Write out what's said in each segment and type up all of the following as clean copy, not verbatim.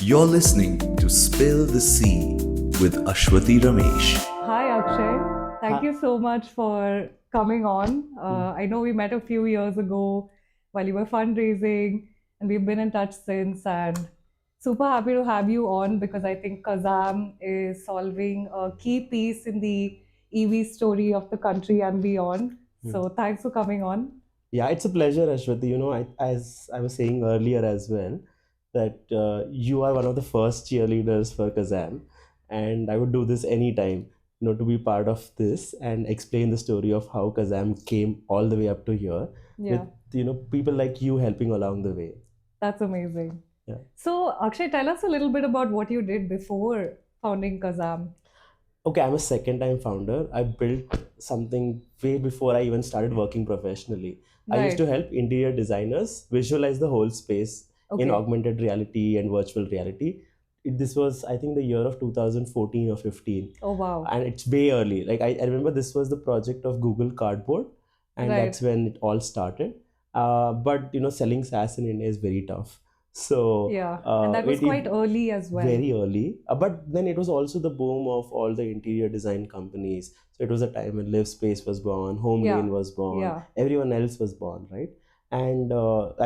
You're listening to Spill the Sea with Ashwati Ramesh. Hi, Akshay. Thank Ha- you so much for coming on. mm. I know we met a few years ago while you were fundraising, and we've been in touch since. And super happy to have you on because I think Kazam is solving a key piece in the EV story of the country and beyond. Mm. So thanks for coming on. Yeah, it's a pleasure, Ashwati. As I was saying earlier as well, that you are one of the first cheerleaders for Kazam, and I would do this anytime, to be part of this and explain the story of how Kazam came all the way up to here with, Yeah, people like you helping along the way. that's amazing. Yeah. So, Akshay, tell us a little bit about what you did before founding Kazam. Okay, I'm a second time founder. I built something way before I even started working professionally. I used to Right. help interior designers visualize the whole space in Okay. augmented reality and virtual reality. This was, I think, the year of 2014 or 15. Oh, wow. And it's way early. Like, I remember this was the project of Google Cardboard, and Right. that's when it all started. But selling SaaS in India is very tough. So Yeah, and that was it quite early as well. very early. But then it was also the boom of all the interior design companies. So it was a time when LiveSpace was born, HomeLane Yeah, was born, yeah, everyone else was born, right? And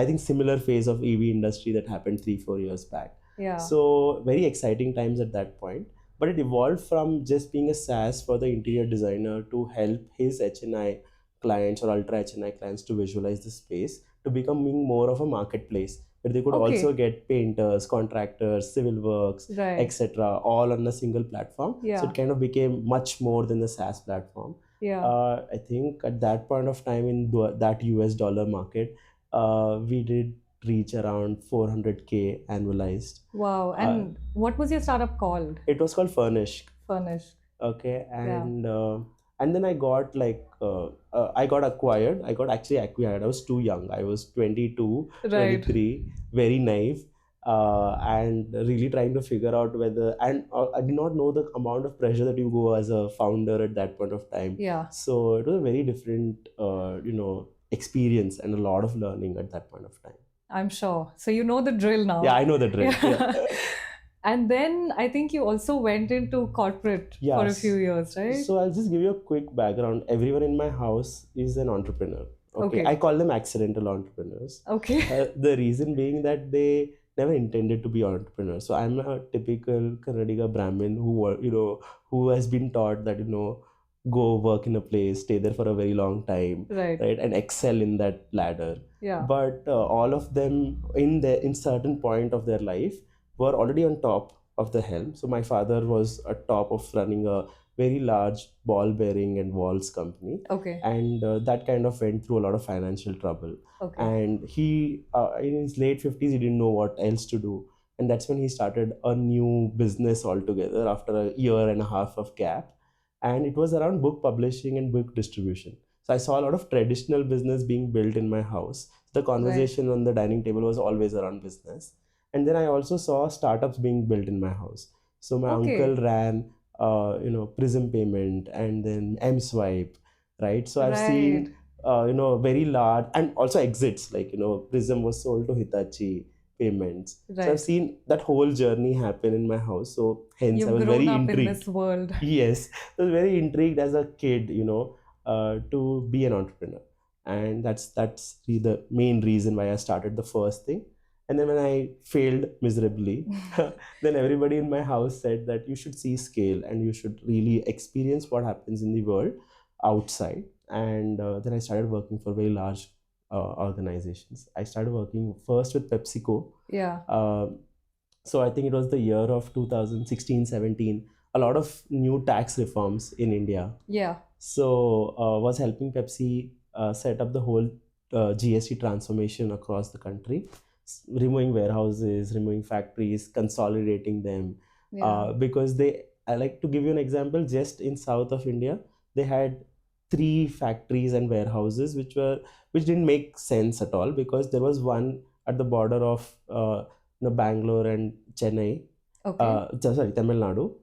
I think similar phase of EV industry that happened 3-4 years back. yeah. So very exciting times at that point. But it evolved from just being a SaaS for the interior designer to help his HNI clients or ultra HNI clients to visualize the space to becoming more of a marketplace where they could also Okay, get painters, contractors, civil works, right. etc., all on a single platform. So Yeah, it kind of became much more than the SaaS platform. yeah. I think at that point of time in that US dollar market, we did reach around 400K annualized. Wow. Uh, And what was your startup called? it was called Furnish. Furnished. Okay, Yeah, and then I got I got acquired. I got actually acquired. I was too young. I was 22, right. 23, very naive, and really trying to figure out whether, and I did not know the amount of pressure that you go as a founder at that point of time. Yeah, So it was a very different experience and a lot of learning at that point of time. I'm sure. So you know the drill Yeah, now. I know the drill. Yeah. Yeah. And then I think you also went into corporate for a few Yes. years, right? So I'll just give you a quick background. Everyone in my house is an entrepreneur. Okay. I Okay. call them accidental entrepreneurs. Okay. The reason being that they never intended to be entrepreneurs. So I'm a typical Kannadiga Brahmin who has been taught that, go work in a place, stay there for a very long time, Right. right, and excel in that ladder. Yeah. But all of them in certain point of their life were already on top of the helm. So my father was at top of running a very large ball bearing and walls company, Okay. and that kind of went through a lot of financial trouble. Okay. And he, in his late 50s, he didn't know what else to do, and that's when he started a new business altogether after a year and a half of gap, and it was around book publishing and book distribution. So I saw a lot of traditional business being built in my house. The Right. conversation on the dining table was always around business. And then I also saw startups being built in my house. So my uncle Okay. ran Prism Payment and then MSwipe, right? So I've Right. seen very large, and also exits, like Prism was sold to Hitachi Payments. So I've Right. seen that whole journey happen in my house. So hence I You've was grown very up in intrigued. this world. Yes, I was very intrigued as a kid, to be an entrepreneur, and that's the main reason why I started the first thing. And then when I failed miserably, then everybody in my house said that you should see scale and you should really experience what happens in the world outside. And then I started working for very large organizations. I started working first with PepsiCo. Yeah. Um so I think it was the year of 2016-17. A lot of new tax reforms in India. Yeah. So was helping Pepsi set up the whole GST transformation across the country, removing warehouses, removing factories, consolidating them. Yeah. Because I like to give you an example. Just in south of India, they had three factories and warehouses which didn't make sense at all, because there was one at the border of Bangalore and Chennai, Okay. sorry, Tamil Nadu.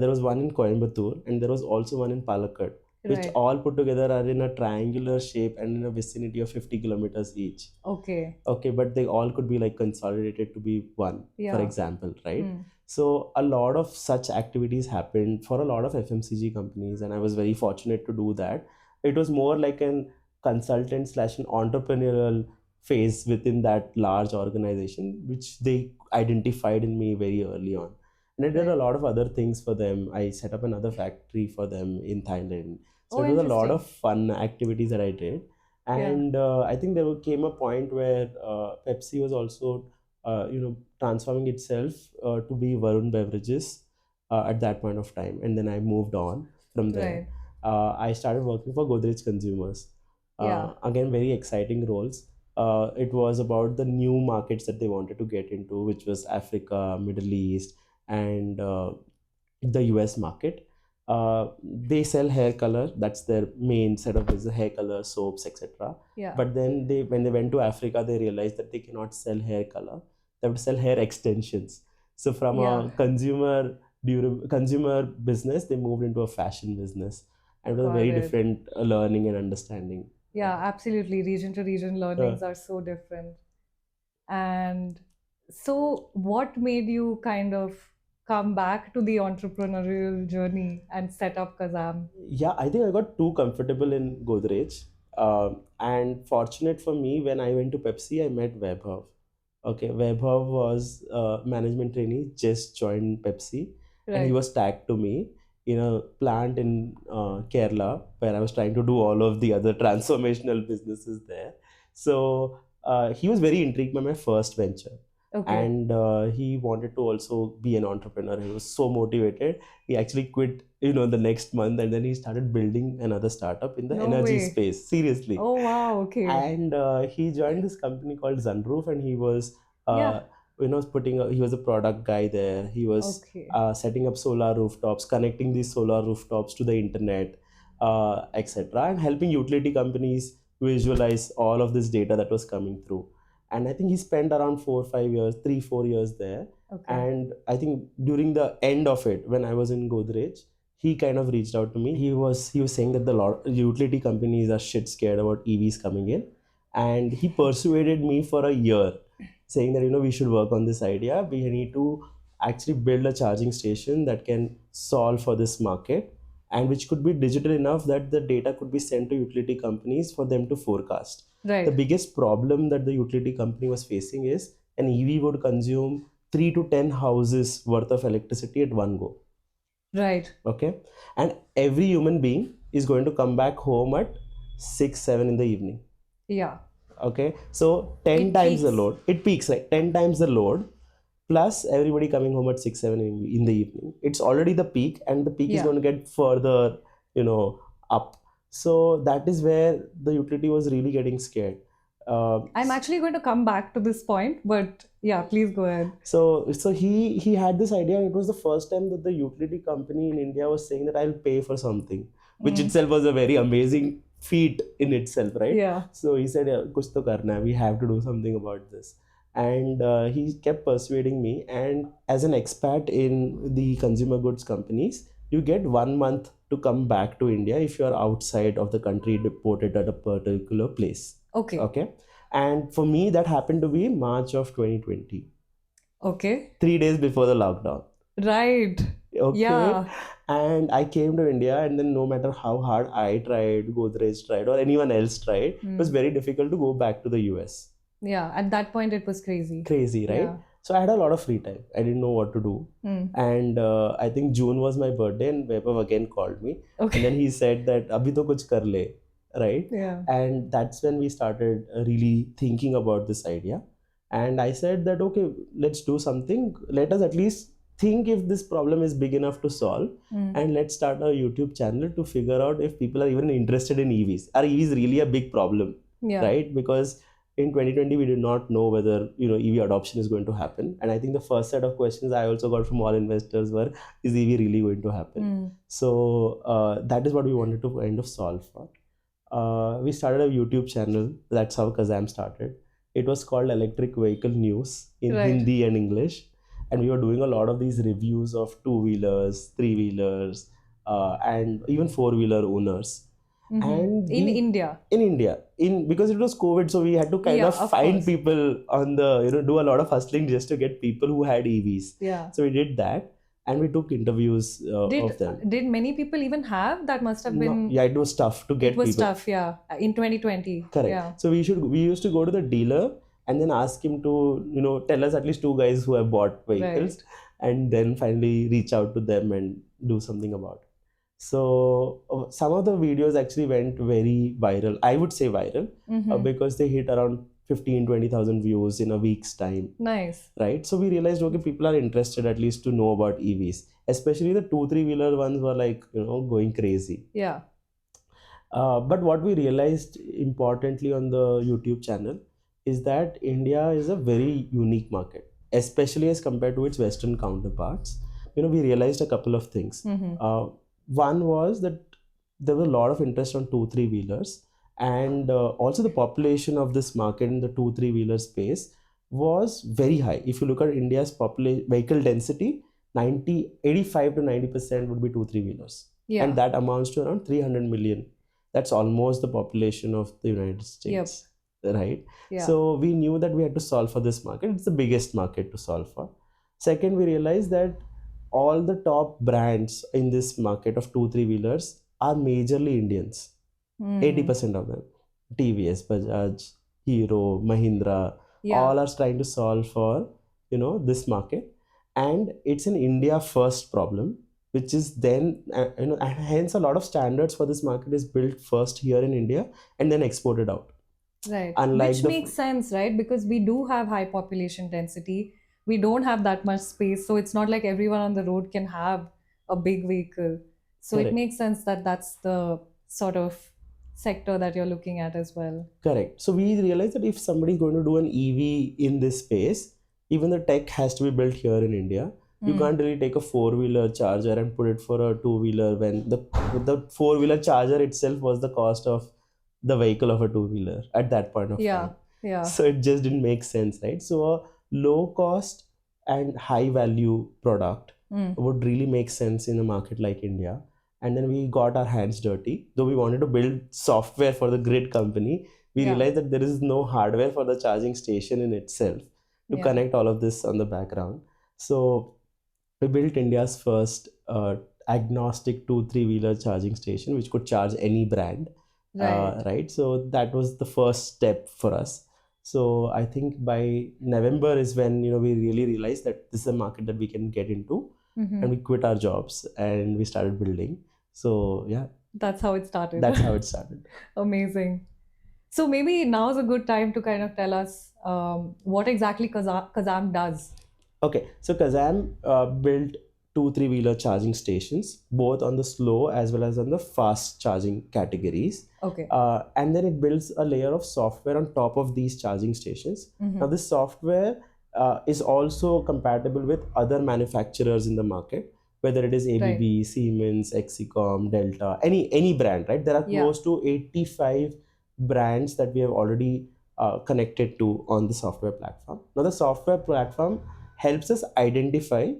There was one in Coimbatore, and there was also one in Palakkad. which Right. all put together are in a triangular shape and in a vicinity of 50 kilometers each. Okay. Okay, but they all could be like consolidated to be one, for Yeah. example, right? Hmm. So a lot of such activities happened for a lot of FMCG companies, and I was very fortunate to do that. It was more like an consultant slash an entrepreneurial phase within that large organization, which they identified in me very early on. And I did a Right. lot of other things for them. I set up another factory for them in Thailand. So Oh, it was a lot interesting. of fun activities that I did. Yeah. And I think there came a point where Pepsi was also, transforming itself to be Varun Beverages at that point of time. And then I moved on from there. Right. I started working for Godrej Consumers. Yeah. Again, very exciting roles. It was about the new markets that they wanted to get into, which was Africa, Middle East, and the US market. They sell hair color. That's their main set of business: hair color, soaps, etc. Yeah. But then when they went to Africa, they realized that they cannot sell hair color. They have to sell hair extensions. So from Yeah. a consumer business, they moved into a fashion business, and it was a Got very it. different learning and understanding. Yeah, absolutely. Region to region Uh, learnings are so different. And so, what made you kind of come back to the entrepreneurial journey and set up Kazam? yeah, I think I got too comfortable in Godrej. And fortunate for me, when I went to Pepsi, I met Vaibhav. Okay, Vaibhav was a management trainee, just joined Pepsi, and he Right. was tagged to me in a plant in Kerala where I was trying to do all of the other transformational businesses there. So he was very intrigued by my first venture. Okay. And he wanted to also be an entrepreneur. He was so motivated. He actually quit, the next month, and then he started building another startup in the No energy way. space. Seriously. Oh, wow. Okay. And he joined this company called Sunroof, and he was Yeah. uh, he was a product guy there. He was Okay. setting up solar rooftops, connecting these solar rooftops to the internet, etc., and helping utility companies visualize all of this data that was coming through. And I think he spent around 4 or 5 years, 3 4 years there. Okay. And I think during the end of it, when I was in Godrej, he kind of reached out to me. He was saying that the lot utility companies are shit scared about EVs coming in, and he persuaded me for a year, saying that we should work on this idea. We need to actually build a charging station that can solve for this market, and which could be digital enough that the data could be sent to utility companies for them to forecast. The Right. biggest problem that the utility company was facing is an EV would consume 3 to 10 houses worth of electricity at one go. Right. Okay, and every human being is going to come back home at 6 7 in the evening. Yeah. Okay, so 10 It times the peaks. load, it peaks like 10 times the load, plus everybody coming home at 6 7 in the evening. It's already the peak, and the peak is Yeah. going to get further up. So that is where the utility was really getting scared. I'm actually going to come back to this point, but yeah, please go ahead. So he had this idea, and it was the first time that the utility company in India was saying that I'll pay for something, which Mm. itself was a very amazing feat in itself, right? Yeah. So he said, "Yeah, kuch to karna hai, we have to do something about this." And he kept persuading me. And as an expat in the consumer goods companies, you get 1 month to come back to India if you are outside of the country, deported at a particular place. Okay. Okay. And for me, that happened to be March of 2020, Okay. 3 days before the lockdown. Right. Okay. Yeah. And I came to India, and then no matter how hard I tried, Godrej tried, or anyone else tried, it was Mm. very difficult to go back to the US. Yeah. At that point, it was crazy. Crazy, right? Yeah. So I had a lot of free time. I didn't know what to do. Mm. And I think June was my birthday, and Vaibhav again called me. Okay. And then he said that, Abhi to kuch kar le, right? Yeah. And that's when we started really thinking about this idea. And I said that, okay, let's do something. Let us at least think if this problem is big enough to solve. Mm. And let's start a YouTube channel to figure out if people are even interested in EVs. Are EVs really a big problem? Yeah. Right? Because in 2020 we did not know whether EV adoption is going to happen. And I think the first set of questions I also got from all investors were, is EV really going to happen? Mm. So that is what we wanted to kind of solve for. We started a YouTube channel. That's how Kazam started. It was called Electric Vehicle News in Right. Hindi and English. And we were doing a lot of these reviews of two-wheelers, three-wheelers, and even four-wheeler owners. And In India. in India, because it was COVID, so we had to kind Yeah, of of find course. people on the, do a lot of hustling just to get people who had EVs. Yeah. So we did that, and we took interviews Did of them. did many people even have? That must have No, been. yeah, it was tough to It get was people. tough, yeah. In 2020. Correct. Yeah. So we used to go to the dealer and then ask him to, tell us at least two guys who have bought vehicles, Right. and then finally reach out to them and do something about it. So some of the videos actually went very viral. I would say viral, because they hit around 15-20,000 views in a week's time, Nice. right? So we realized, okay, people are interested at least to know about EVs, especially the 2-3 wheeler ones were like, going crazy. Yeah. But what we realized importantly on the YouTube channel is that India is a very unique market, especially as compared to its Western counterparts. We realized a couple of things. One was that there was a lot of interest on 2-3 wheelers, and also the population of this market in the 2-3 wheeler space was very high. If you look at India's vehicle density, 85 to 90% would be 2-3 wheelers, Yeah. and that amounts to around 300 million. That's almost the population of the United States, right? Yeah. So we knew that we had to solve for this market. It's the biggest market to solve for. Second, we realized that all the top brands in this market of 2-3 wheelers are majorly Indians. 80% of them. TVS, Bajaj, Hero, Mahindra, Yeah. all are trying to solve for, this market. And it's an India first problem, which is then, and hence a lot of standards for this market is built first here in India and then exported out. Right. Unlike Which makes sense, right? Because we do have high population density. We don't have that much space. So it's not like everyone on the road can have a big vehicle. So it Correct. makes sense that that's the sort of sector that you're looking at as well. Correct. So we realized that if somebody is going to do an EV in this space, even the tech has to be built here in India. You can't really take a four-wheeler charger and put it for a two-wheeler when the four-wheeler charger itself was the cost of the vehicle of a two-wheeler at that point of Yeah. time. Yeah. So it just didn't make sense, right? So a low cost and high value product would really make sense in a market like India. And then we got our hands dirty. Though we wanted to build software for the grid company, we Yeah. realized that there is no hardware for the charging station in itself to Yeah. connect all of this on the background. So we built India's first agnostic 2-3 wheeler charging station, which could charge any brand. Right. Right. So that was the first step for us. So I think by November is when we really realized that this is a market that we can get into, and we quit our jobs and we started building. So yeah, That's how it started. that's how it started. Amazing. So maybe now is a good time to kind of tell us what exactly Kazam does. Okay, so Kazam built 2-3 wheeler charging stations, both on the slow as well as on the fast charging categories. Okay. And then it builds a layer of software on top of these charging stations. Now, this software is also compatible with other manufacturers in the market, whether it is ABB, Siemens, Exicom, Delta, any brand, right? There are Yeah. close to 85 brands that we have already connected to on the software platform. Now, the software platform helps us identify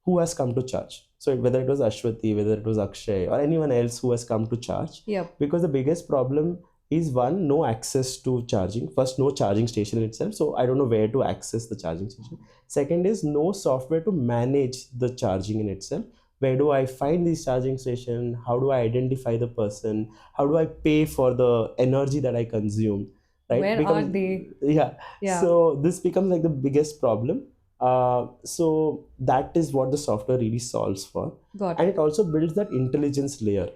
who has come to charge. So whether it was Ashwati, whether it was Akshay, or anyone else who has come to charge. Yep. Because the biggest problem is, one, no access to charging. First, no charging station in itself. So I don't know where to access the charging station. Second is no software to manage the charging in itself. Where do I find this charging station? How do I identify the person? How do I pay for the energy that I consume? Right? Where are they? Yeah. Yeah. So this becomes like the biggest problem. So that is what the software really solves for. Got And it. it also builds that intelligence layer.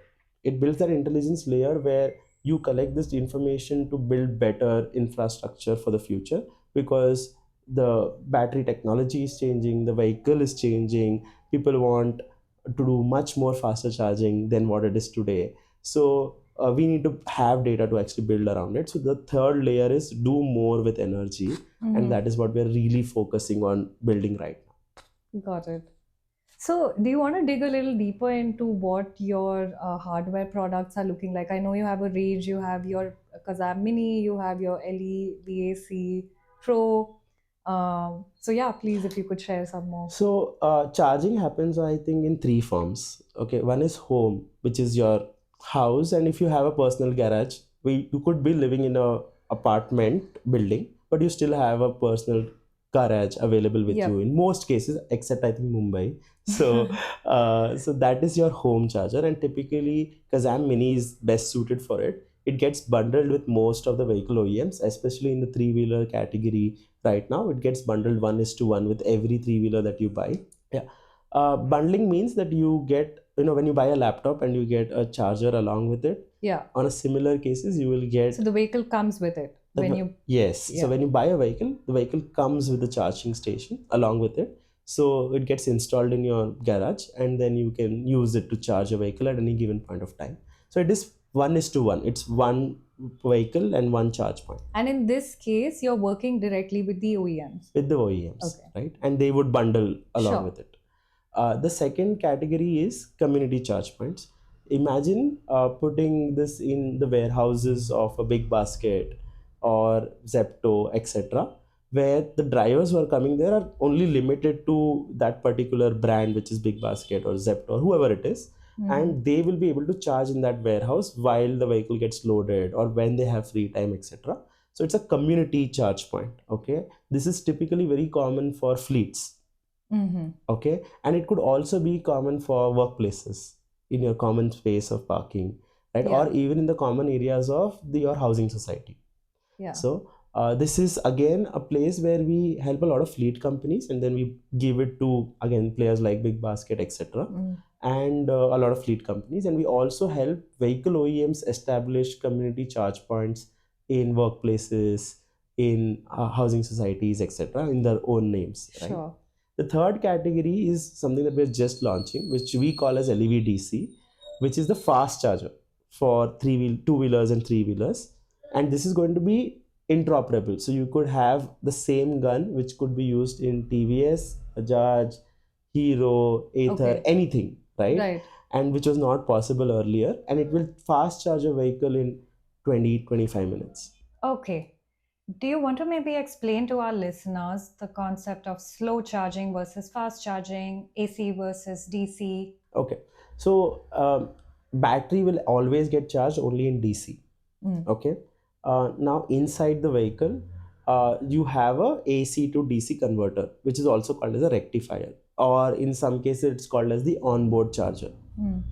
It builds that intelligence layer where you collect this information to build better infrastructure for the future, because the battery technology is changing, the vehicle is changing, people want to do much more faster charging than what it is today. So we need to have data to actually build around it. So the third layer is do more with energy, and that is what we're really focusing on building right now. Got it. So, do you want to dig a little deeper into what your hardware products are looking like? I know you have a range, you have your Kazam Mini, you have your LE VAC Pro. So yeah, please, if you could share some more. So charging happens, I think, in three forms. Okay, one is home, which is your house, and if you have a personal garage, you could be living in a apartment building, but you still have a personal garage available with Yep. you in most cases, except I think Mumbai. So so that is your home charger, and typically Kazam Mini is best suited for it. It gets bundled with most of the vehicle OEMs, especially in the three-wheeler category. Right now it gets bundled 1:1 with every three-wheeler that you buy. Yeah. Bundling means that you get, when you buy a laptop and you get a charger along with it, Yeah. on a similar cases you will get So the vehicle comes with it when you. yes. So Yeah. when you buy a vehicle, the vehicle comes with a charging station along with it. So it gets installed in your garage, and then you can use it to charge a vehicle at any given point of time. So it is 1:1. It's one vehicle and one charge point And in this case, you're working directly with the OEMs. with the OEMs, Okay. right? And they would bundle along Sure. with it. The second category is community charge points. Imagine putting this in the warehouses of a Big Basket or Zepto, etc., where the drivers who are coming there are only limited to that particular brand, which is Big Basket or Zepto or whoever it is, and they will be able to charge in that warehouse while the vehicle gets loaded or when they have free time, etc. So it's a community charge point. Okay, this is typically very common for fleets. Mm-hmm. Okay, and it could also be common for workplaces in your common space of parking, right? Yeah. Or even in the common areas of your housing society. Yeah. So this is again a place where we help a lot of fleet companies, and then we give it to again players like Big Basket, etc., and a lot of fleet companies, and we also help vehicle OEMs establish community charge points in workplaces, in housing societies, etc., in their own names, right? Sure. The third category is something that we're just launching, which we call as LEVDC, which is the fast charger for two-wheelers and three-wheelers. And this is going to be interoperable. So you could have the same gun, which could be used in TVS, Bajaj, Hero, Ather, Okay. anything, right? Right. And which was not possible earlier. And it will fast charge a vehicle in 20-25 minutes. Okay. Do you want to maybe explain to our listeners the concept of slow charging versus fast charging, AC versus DC? Okay. So battery will always get charged only in DC. Okay. Now inside the vehicle, you have a AC to DC converter, which is also called as a rectifier, or in some cases it's called as the onboard charger.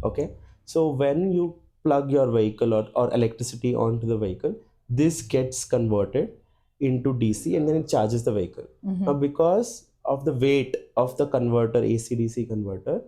Okay. So when you plug your vehicle or electricity onto the vehicle, this gets converted into DC, and then it charges the vehicle. Now because of the weight of the converter, AC DC converter,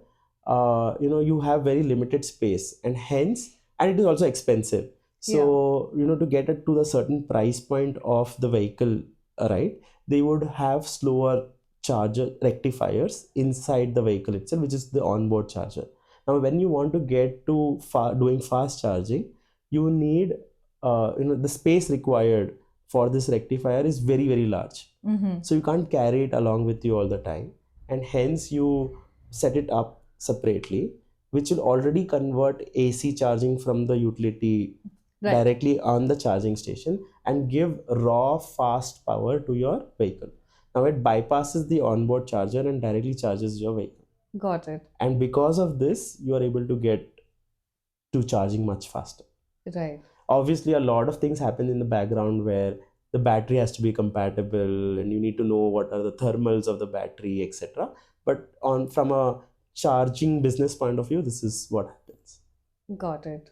you have very limited space, and it is also expensive. So to get it to the certain price point of the vehicle, right, they would have slower charger rectifiers inside the vehicle itself, which is the onboard charger. Now when you want to get to doing fast charging, you need the space required for this rectifier is very, very large. So you can't carry it along with you all the time, and hence you set it up separately, which will already convert AC charging from the utility Right. directly on the charging station and give raw fast power to your vehicle. Now it bypasses the onboard charger and directly charges your vehicle. Got it. And because of this, you are able to get to charging much faster. Right. Obviously, a lot of things happen in the background where the battery has to be compatible, and you need to know what are the thermals of the battery, etc. But from a charging business point of view, this is what happens. Got it.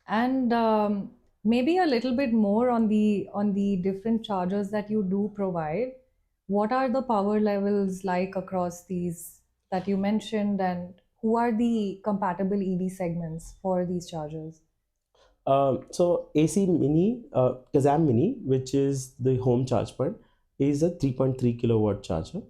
And maybe a little bit more on the different chargers that you do provide. What are the power levels like across these that you mentioned, and who are the compatible EV segments for these chargers? So AC Mini, Kazam Mini, which is the home charge point, is a 3.3 kilowatt charger.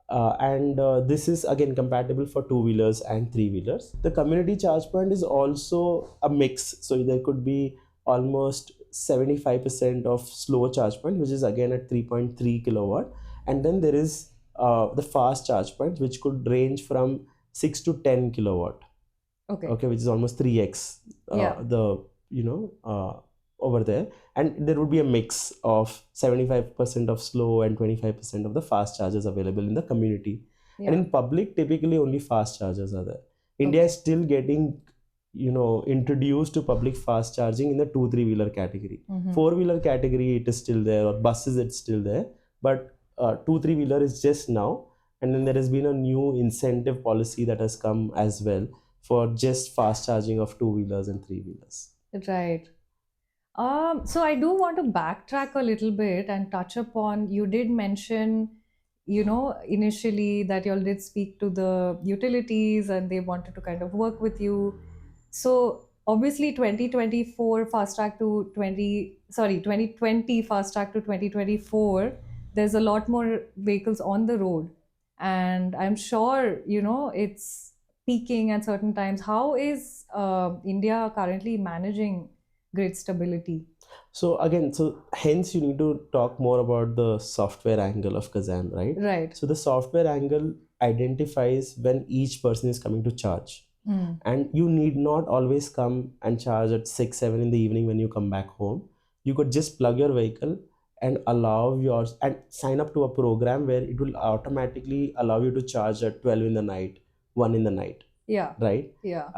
And this is again compatible for two-wheelers and three-wheelers. The community charge point is also a mix. So there could be almost 75% of slow charge point, which is again at 3.3 kilowatt. And then there is the fast charge point, which could range from 6 to 10 kilowatt. Okay. Okay, which is almost 3x Yeah. the over there, and there would be a mix of 75% of slow and 25% of the fast chargers available in the community. And Yeah. in public, typically only fast chargers are there. India Okay. is still getting, introduced to public fast charging in the 2-3 wheeler category. Mhm. 4-wheeler category, it is still there, or buses, it's still there. But 2-3 wheeler is just now. And then there has been a new incentive policy that has come as well for just fast charging of 2-wheelers and 3-wheelers. Right. So I do want to backtrack a little bit and touch upon, you did mention, initially that you all did speak to the utilities and they wanted to kind of work with you. So obviously 2024 fast track to 2020 fast track to 2024, there's a lot more vehicles on the road. And I'm sure, it's peaking at certain times. How is India currently managing grid stability? So again, so hence you need to talk more about the software angle of Kazam, right? Right. So the software angle identifies when each person is coming to charge. Mm. And you need not always come and charge at 6 7 in the evening when you come back home. You could just plug your vehicle and allow yours and sign up to a program where it will automatically allow you to charge at 12 in the night, 1 in the night, Yeah. right? Yeah.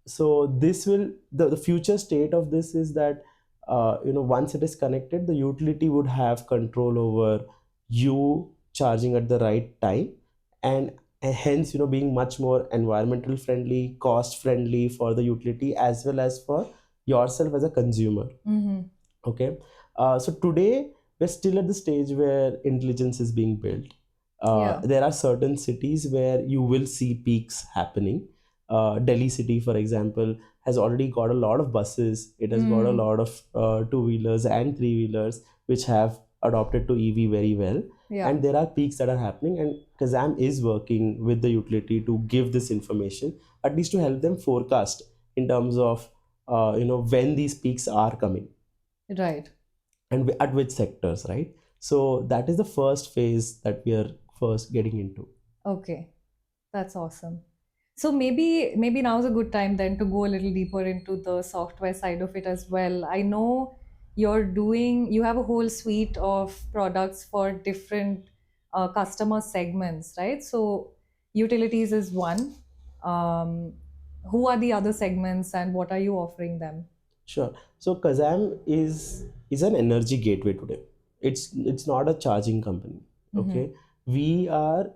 So this will the future state of this is that once it is connected, the utility would have control over you charging at the right time, and hence being much more environmental friendly, cost friendly for the utility as well as for yourself as a consumer. Mm-hmm. Okay. So today we're still at the stage where intelligence is being built. Yeah. There are certain cities where you will see peaks happening. Delhi city, for example, has already got a lot of buses. It has got a lot of 2-wheelers and 3-wheelers which have adopted to EV very well. Yeah. And there are peaks that are happening, and Kazam is working with the utility to give this information, at least to help them forecast in terms of when these peaks are coming Right. and at which sectors, right? So that is the first phase that we are first getting into. Okay. That's awesome. So maybe now is a good time then to go a little deeper into the software side of it as well. I know you have a whole suite of products for different customer segments, right? So utilities is one. Um, who are the other segments and what are you offering them? Sure. So Kazam is an energy gateway today. It's not a charging company. Okay. We are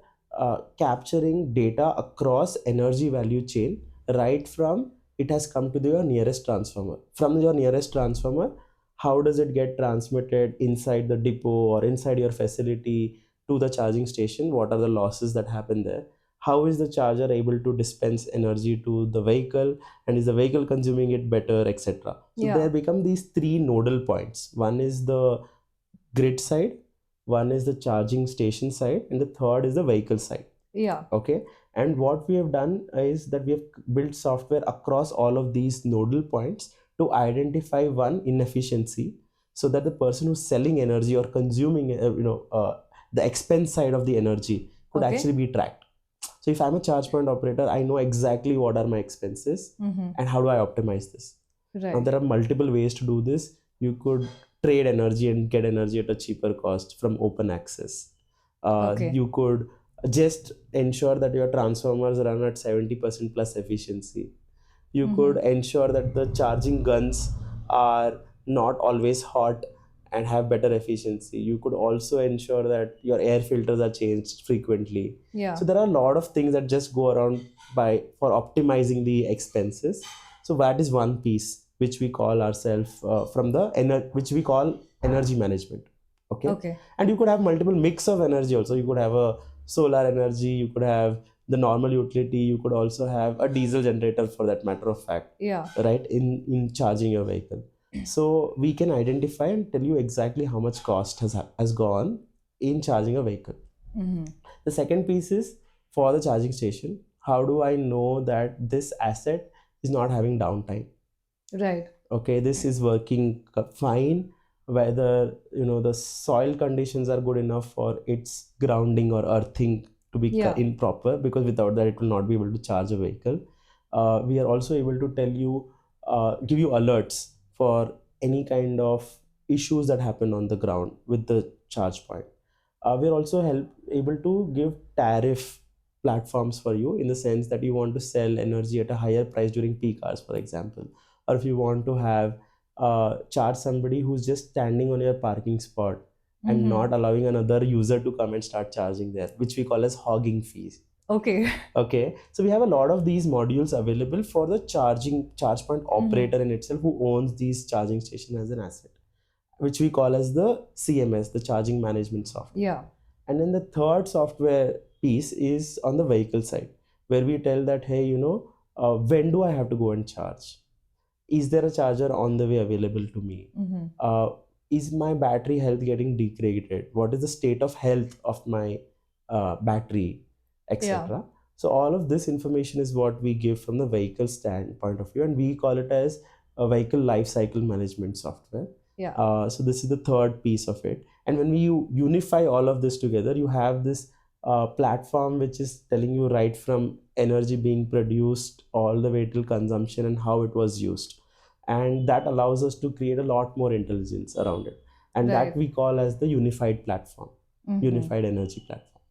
capturing data across energy value chain, right from it has come to your nearest transformer. From your nearest transformer, how does it get transmitted inside the depot or inside your facility to the charging station? What are the losses that happen there? How is the charger able to dispense energy to the vehicle, and is the vehicle consuming it better, etc. So Yeah. there become these three nodal points. One is the grid side, one is the charging station side, and the third is the vehicle side. Yeah. Okay. And what we have done is that we have built software across all of these nodal points to identify one inefficiency, so that the person who's selling energy or consuming the expense side of the energy could Okay. actually be tracked. So if I'm a charge point operator, I know exactly what are my expenses and how do I optimize this. Now Right. there are multiple ways to do this. You could trade energy and get energy at a cheaper cost from open access. Okay. You could just ensure that your transformers run at 70% plus efficiency. You could ensure that the charging guns are not always hot and have better efficiency. You could also ensure that your air filters are changed frequently. Yeah. So there are a lot of things that just go around for optimizing the expenses. So that is one piece which we call ourselves which we call energy management. Okay. Okay. And you could have multiple mix of energy also. You could have a solar energy, you could have the normal utility, you could also have a diesel generator for that matter of fact, Yeah. right, in charging your vehicle. So we can identify and tell you exactly how much cost has gone in charging a vehicle. The second piece is for the charging station. How do I know that this asset is not having downtime? Right. Okay, this is working fine, whether the soil conditions are good enough for its grounding or earthing to be Yeah. improper, because without that it will not be able to charge a vehicle. We are also able to tell you give you alerts for any kind of issues that happen on the ground with the charge point. We're also able to give tariff platforms for you, in the sense that you want to sell energy at a higher price during peak hours, for example, or if you want to have charge somebody who's just standing on your parking spot and Mhm. not allowing another user to come and start charging there, which we call as hogging fees. Okay. Okay, so we have a lot of these modules available for the charge point operator in itself, who owns these charging station as an asset, which we call as the CMS, the charging management software. Yeah. And then the third software piece is on the vehicle side, where we tell that, hey, when do I have to go and charge? Is there a charger on the way available to me? Mhm. Is my battery health getting degraded? What is the state of health of my battery, etc.? So all of this information is what we give from the vehicle standpoint of view, and we call it as a vehicle life cycle management software. Yeah. So this is the third piece of it. And when we unify all of this together, you have this platform which is telling you right from energy being produced all the way till consumption and how it was used. And that allows us to create a lot more intelligence around it. And Right. that we call as the unified platform, Mhm. unified energy platform.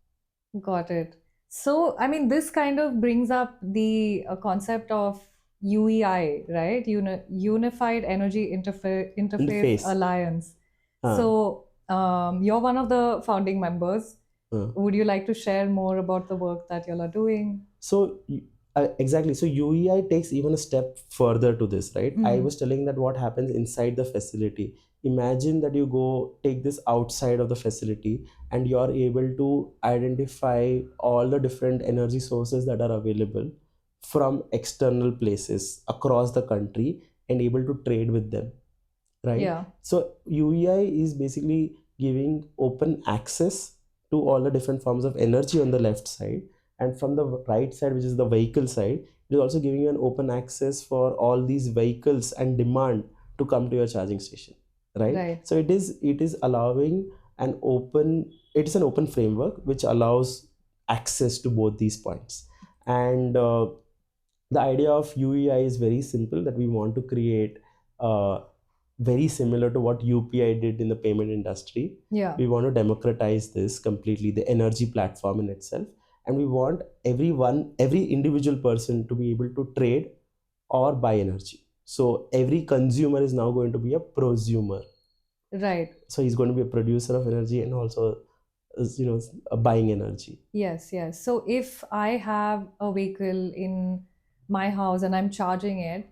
Got it. So, I mean, this kind of brings up the concept of UEI, right? Unified Energy Interface Interface. Alliance. Huh. So, you're one of the founding members. Huh. Would you like to share more about the work that y'all are doing? So exactly. So UEI takes even a step further to this, right? I Mhm. was telling that what happens inside the facility. Imagine that you go take this outside of the facility and you're able to identify all the different energy sources that are available from external places across the country and able to trade with them, right? Yeah. So UEI is basically giving open access to all the different forms of energy on the left side, and from the right side, which is the vehicle side, it is also giving you an open access for all these vehicles and demand to come to your charging station, right? Right. So it is allowing an open, it is an open framework which allows access to both these points. And the idea of UEI is very simple, that we want to create very similar to what UPI did in the payment industry. Yeah. We want to democratize this completely, the energy platform in itself, and we want every individual person to be able to trade or buy energy. So every consumer is now going to be a prosumer. Right. So he's going to be a producer of energy and also buying energy. Yes, yes. So if I have a vehicle in my house and I'm charging it,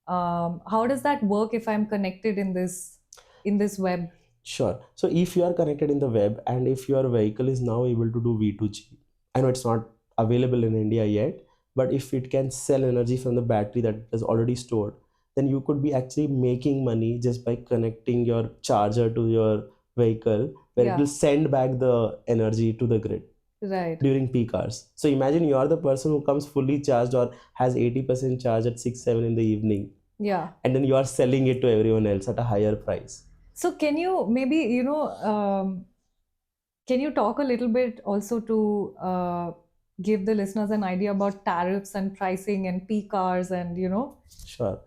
how does that work if I'm connected in this web? Sure. So if you are connected in the web and if your vehicle is now able to do V2G, I know it's not available in India yet, but if it can sell energy from the battery that is already stored, then you could be actually making money just by connecting your charger to your vehicle, where it Yeah. will send back the energy to the grid Right. during peak hours. So imagine you are the person who comes fully charged or has 80% charge at 6, 7 in the evening, Yeah. and then you are selling it to everyone else at a higher price. So can you maybe, can you talk a little bit also to give the listeners an idea about tariffs and pricing and peak hours and. Sure.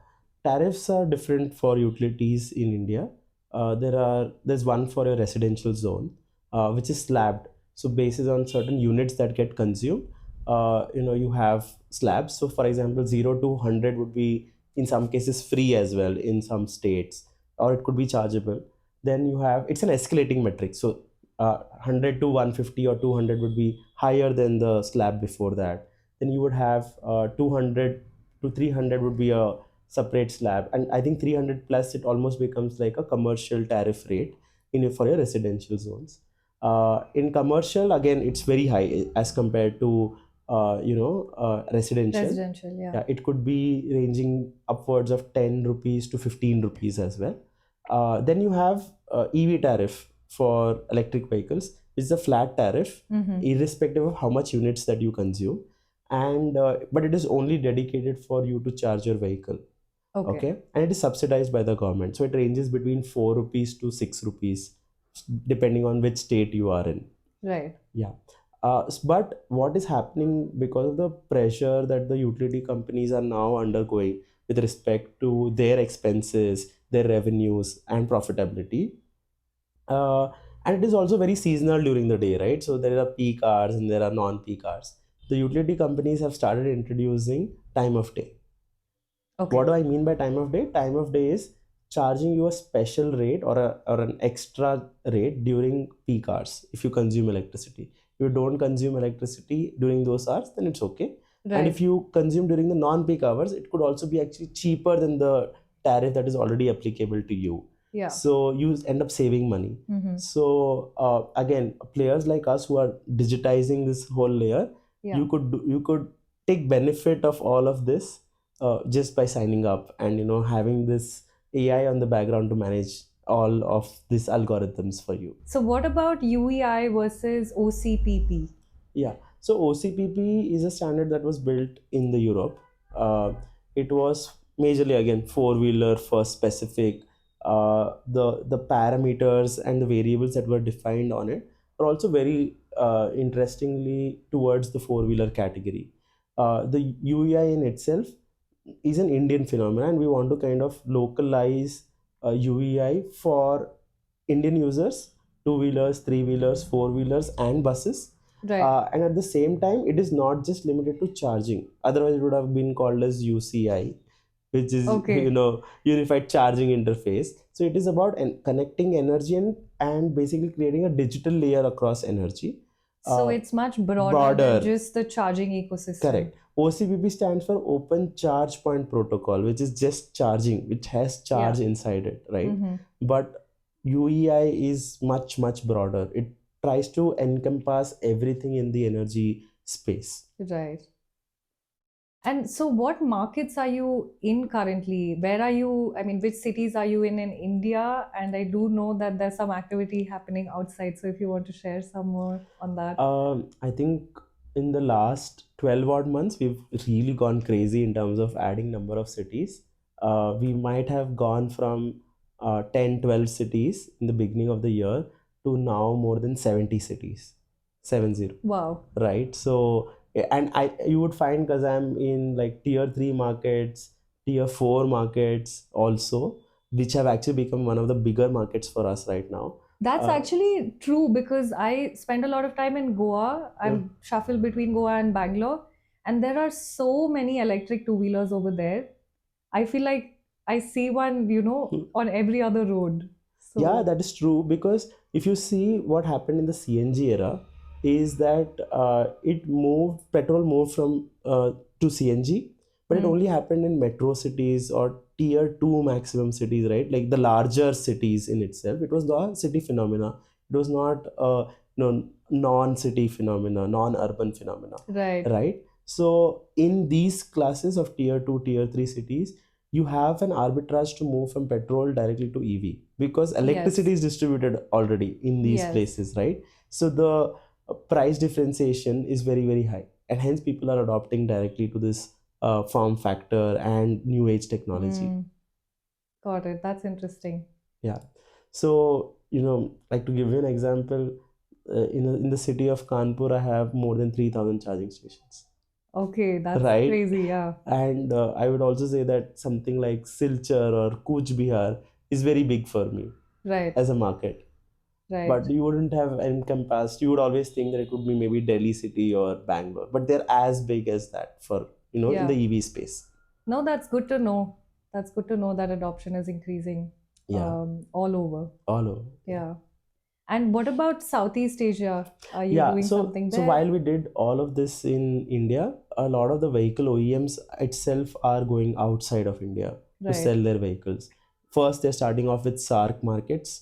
Tariffs are different for utilities in India. There's one for a residential zone, which is slabbed. So based on certain units that get consumed, you have slabs. So for example, 0 to 100 would be in some cases free as well in some states, or it could be chargeable. Then you have, it's an escalating metric. So 100 to 150 or 200 would be higher than the slab before that. Then you would have 200 to 300 would be a separate slab, and I think 300 plus it almost becomes like a commercial tariff rate for your residential zones. In commercial, again, it's very high as compared to residential. Residential, yeah. Yeah, it could be ranging upwards of 10 rupees to 15 rupees as well. Then you have EV tariff for electric vehicles, which is a flat tariff, irrespective of how much units that you consume, and but it is only dedicated for you to charge your vehicle. Okay, and it is subsidized by the government, so it ranges between 4 rupees to 6 rupees depending on which state you are in. Right. Yeah. But what is happening, because of the pressure that the utility companies are now undergoing with respect to their expenses, their revenues and profitability. uh, and it is also very seasonal during the day, right? So there are peak hours and there are non-peak hours. The utility companies have started introducing time of day. Okay. What do I mean by time of day? Time of day is charging you a special rate or an extra rate during peak hours if you consume electricity. If you don't consume electricity during those hours, then it's okay. And if Right. you consume during the non-peak hours, it could also be actually cheaper than the tariff that is already applicable to you. Yeah. So you end up saving money. Mm-hmm. So again, players like us who are digitizing this whole layer, Yeah. you could take benefit of all of this just by signing up and having this AI on the background to manage all of these algorithms for you. So what about UEI versus OCPP? Yeah. So OCPP is a standard that was built in the Europe. It was majorly again four-wheeler for specific. The parameters and the variables that were defined on it are also very interestingly towards the four-wheeler category. The UEI in itself is an Indian phenomenon, and we want to kind of localize UEI for Indian users, two-wheelers, three-wheelers, four-wheelers, and buses. Right. And at the same time, it is not just limited to charging. Otherwise, it would have been called as UCI, which is Okay. Unified Charging Interface. So it is about connecting energy and basically creating a digital layer across energy. So Uh, it's much broader broader. than just the charging ecosystem. Correct. OCPP stands for Open Charge Point Protocol, which is just charging, which has charge inside it, right? Mm-hmm. But UEI is much, much broader. It tries to encompass everything in the energy space. Right. And so what markets are you in currently? Where are you? I mean, which cities are you in India? And I do know that there's some activity happening outside. So if you want to share some more on that. I think in the last 12 odd months, we've really gone crazy in terms of adding number of cities. We might have gone from 10, 12 cities in the beginning of the year to now more than 70 cities. 70. Wow. Right. So, and you would find Kazam in like tier 3 markets, tier 4 markets also, which have actually become one of the bigger markets for us right now. That's actually true because I spend a lot of time in Goa. I'm shuffled between Goa and Bangalore, and there are so many electric two-wheelers over there. I feel like I see one, on every other road. So Yeah, that is true, because if you see what happened in the CNG era is that petrol moved from to CNG, but it only happened in metro cities or tier 2 maximum cities, right? Like the larger cities in itself. It was the city phenomena. It was not non-city phenomena, non-urban phenomena, right. right? So in these classes of tier 2, tier 3 cities, you have an arbitrage to move from petrol directly to EV because electricity is distributed already in these Yes. places, right? So the price differentiation is very, very high, and hence people are adopting directly to this form factor and new age technology. Got it. That's interesting. Yeah. So, like to give you an example, in the city of Kanpur, I have more than 3,000 charging stations. Okay, that's Right. crazy. Yeah. And I would also say that something like Silchar or Kuch Bihar is very big for me Right. as a market. Right. But you wouldn't have encompassed, you would always think that it would be maybe Delhi city or Bangalore, but they're as big as that for, in Yeah. the EV space. No, that's good to know. That's good to know that adoption is increasing Yeah. all over. All over. Yeah. And what about Southeast Asia? Are you Yeah, doing so something so there? while we did all of this in India, a lot of the vehicle OEMs itself are going outside of India to Right. sell their vehicles. First, they're starting off with SAARC markets,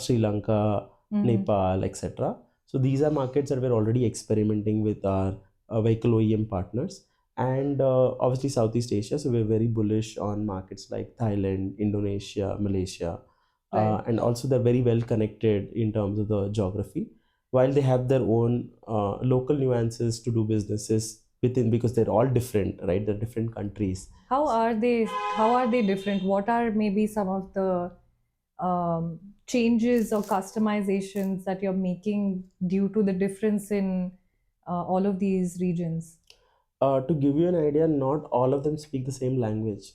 Sri Lanka, Nepal, etc. So these are markets that we're already experimenting with our vehicle OEM partners, and obviously Southeast Asia. So we're very bullish on markets like Thailand, Indonesia, Malaysia, Right. and also they're very well connected in terms of the geography, while they have their own local nuances to do businesses within, because they're all different, right? They're different countries. How are they different? What are maybe some of the changes or customizations that you're making due to the difference in all of these regions? To give you an idea, not all of them speak the same language.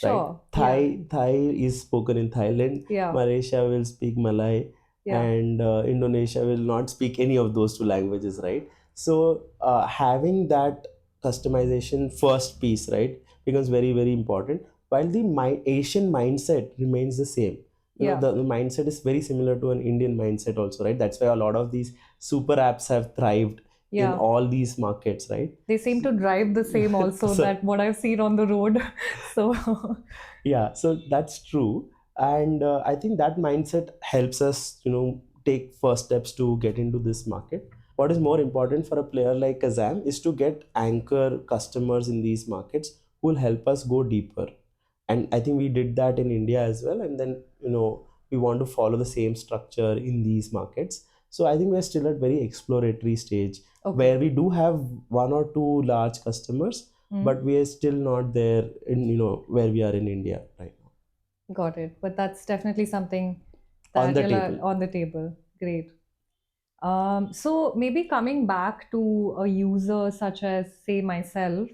right? Sure. Yeah. Thai is spoken in Thailand, Yeah. Malaysia will speak Malay, Yeah. and Indonesia will not speak any of those two languages, right? So having that customization first piece, right, becomes very, very important. While the Asian mindset remains the same. Yeah. The mindset is very similar to an Indian mindset also, right? That's why a lot of these super apps have thrived in Yeah. all these markets, right? They seem to drive the same also, So that what I've seen on the road. So, yeah, so that's true. And I think that mindset helps us, take first steps to get into this market. What is more important for a player like Kazam is to get anchor customers in these markets who will help us go deeper. And I think we did that in India as well. And then, we want to follow the same structure in these markets. So I think we're still at very exploratory stage okay. where we do have one or two large customers, but we are still not there in, where we are in India right now. Got it. But that's definitely something On that the you'll table. on the table. Great. So maybe coming back to a user such as, say, myself,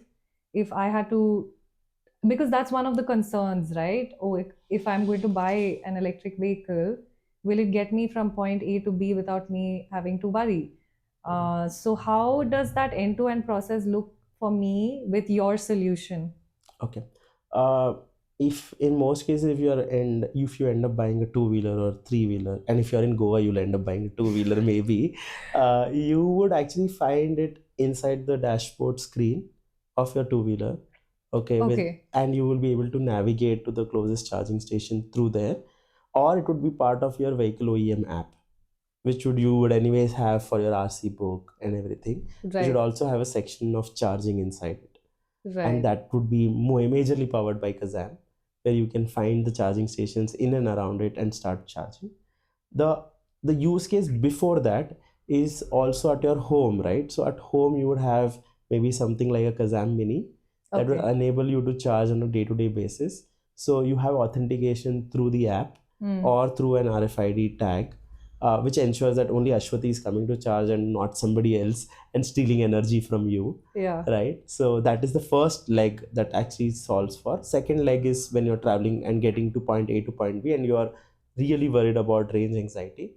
if I had to, because that's one of the concerns, right? Oh, if I'm going to buy an electric vehicle, will it get me from point A to B without me having to worry? So how does that end-to-end process look for me with your solution? Okay. Uh, if in most cases, if you end up buying a two-wheeler or three-wheeler, and if you're in Goa, you'll end up buying a two-wheeler maybe, you would actually find it inside the dashboard screen of your two-wheeler. Okay, Okay. and you will be able to navigate to the closest charging station through there, or it would be part of your vehicle OEM app, which you would anyways have for your RC book and everything. You should Right. also have a section of charging inside it, and Right. that would be majorly powered by Kazam, where you can find the charging stations in and around it and start charging. The the use case before that is also at your home, right? So at home you would have maybe something like a Kazam Mini that will Okay. enable you to charge on a day-to-day basis. So you have authentication through the app Hmm. or through an RFID tag, which ensures that only Ashwati is coming to charge and not somebody else and stealing energy from you, Yeah. right? So that is the first leg that actually solves for. Second leg is when you're traveling and getting to point A to point B and you are really worried about range anxiety.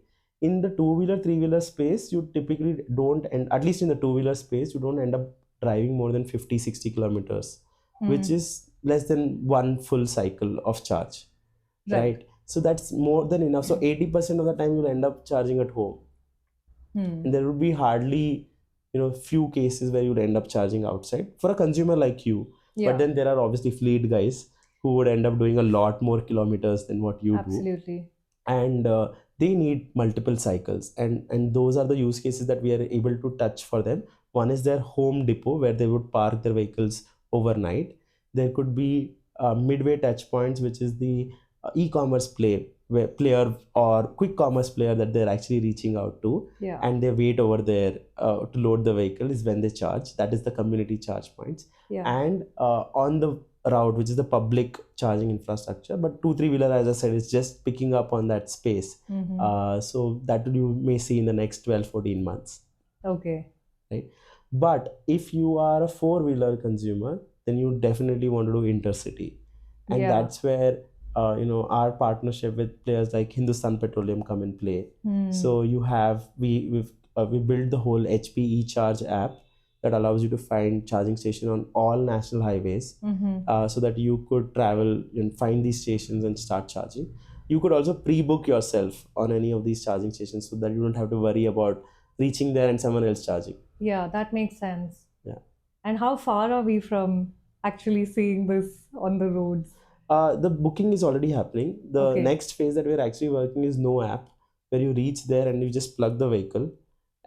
In the two-wheeler three-wheeler space, you typically don't, and at least in the two-wheeler space, you don't end up driving more than 50-60 kilometers, which Hmm. is less than one full cycle of charge, Right. right? So that's more than enough. So 80% of the time you'll end up charging at home, Hmm. and there would be hardly, few cases where you'd end up charging outside for a consumer like you. But Yeah. then there are obviously fleet guys who would end up doing a lot more kilometers than what you do, Absolutely. and they need multiple cycles, and those are the use cases that we are able to touch for them. One is their home depot where they would park their vehicles overnight. There could be midway touch points, which is the e-commerce player or quick commerce player that they're actually reaching out to, Yeah. and they wait over there to load the vehicle is when they charge. That is the community charge points. Yeah. And on the route, which is the public charging infrastructure, but two three wheeler, as I said, is just picking up on that space. Mm-hmm. So that you may see in the next 12-14 months, Okay. right? But if you are a four-wheeler consumer, then you definitely want to do intercity, and Yeah. that's where our partnership with players like Hindustan Petroleum come in play. Hmm. So you have we built the whole HPE Charge app that allows you to find charging station on all national highways, Mm-hmm. so that you could travel and find these stations and start charging. You could also pre-book yourself on any of these charging stations so that you don't have to worry about reaching there and someone else charging. Yeah, that makes sense. Yeah. And how far are we from actually seeing this on the roads? The booking is already happening. The Okay. next phase that we're actually working is no app, where you reach there and you just plug the vehicle,